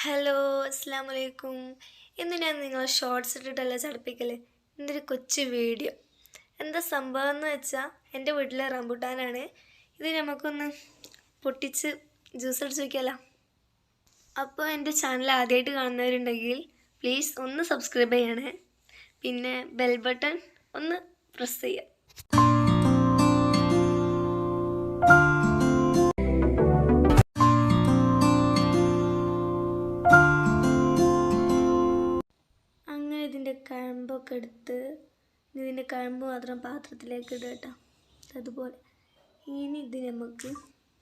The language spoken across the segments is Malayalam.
ഹലോ, അസ്സാം വലൈക്കും. ഇന്ന് ഞാൻ നിങ്ങളെ ഷോർട്സ് ഇട്ടിട്ടല്ല ചടപ്പിക്കൽ. ഇന്നൊരു കൊച്ചു വീഡിയോ. എന്താ സംഭവം എന്ന് വെച്ചാൽ എൻ്റെ വീട്ടിലെ റംബുട്ടാനാണ്. ഇത് നമുക്കൊന്ന് പൊട്ടിച്ച് ജ്യൂസ് അടിച്ച് വയ്ക്കാമല്ലോ. അപ്പോൾ എൻ്റെ ചാനൽ ആദ്യമായിട്ട് കാണുന്നവരുണ്ടെങ്കിൽ പ്ലീസ് ഒന്ന് സബ്സ്ക്രൈബ് ചെയ്യണേ. പിന്നെ ബെൽ ബട്ടൺ ഒന്ന് പ്രസ് ചെയ്യുക. ഇതിൻ്റെ കഴമ്പൊക്കെ എടുത്ത് ഇതിൻ്റെ കഴമ്പ് മാത്രം പാത്രത്തിലേക്ക് ഇടുക കേട്ടോ. അതുപോലെ ഇനി ഇത് നമുക്ക്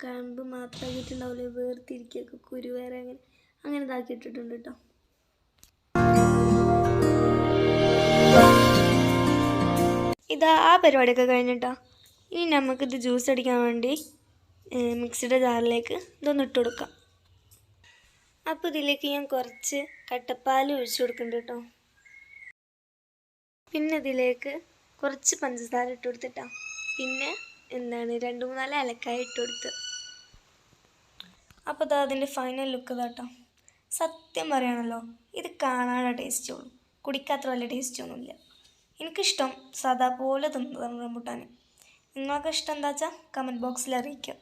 കഴമ്പ് മാത്രമാക്കിയിട്ടുണ്ടാവില്ലേ, വേർതിരിക്കുകയൊക്കെ കുരു വേറെ അങ്ങനെ ഇതാക്കി ഇട്ടിട്ടുണ്ട് കേട്ടോ. ഇതാ ആ പരിപാടിയൊക്കെ കഴിഞ്ഞിട്ടോ. ഇനി നമുക്കിത് ജ്യൂസ് അടിക്കാൻ വേണ്ടി മിക്സിയുടെ ജാറിലേക്ക് ഇതൊന്ന് ഇട്ട് കൊടുക്കാം. അപ്പോൾ ഇതിലേക്ക് ഞാൻ കുറച്ച് കട്ടപ്പാൽ ഒഴിച്ചു കൊടുക്കുന്നുണ്ട് കേട്ടോ. പിന്നെ ഇതിലേക്ക് കുറച്ച് പഞ്ചസാര ഇട്ട് കൊടുത്തിട്ടാ. പിന്നെ 2-3 ഏലക്കായ ഇട്ട് കൊടുത്ത്. അപ്പോൾ ഇതാ അതിൻ്റെ ഫൈനൽ ലുക്ക് ഇതാട്ടോ. സത്യം പറയുകയാണല്ലോ, ഇത് കാണാനുള്ള ടേസ്റ്റേ ഉള്ളൂ, കുടിക്കാത്ര വലിയ ടേസ്റ്റൊന്നുമില്ല. എനിക്കിഷ്ടം സാധാ പോലെ തിന്നതാണ് റംബുട്ടാൻ. നിങ്ങൾക്ക് ഇഷ്ടം എന്താ വെച്ചാൽ കമൻറ്റ് ബോക്സിൽ അറിയിക്കാം.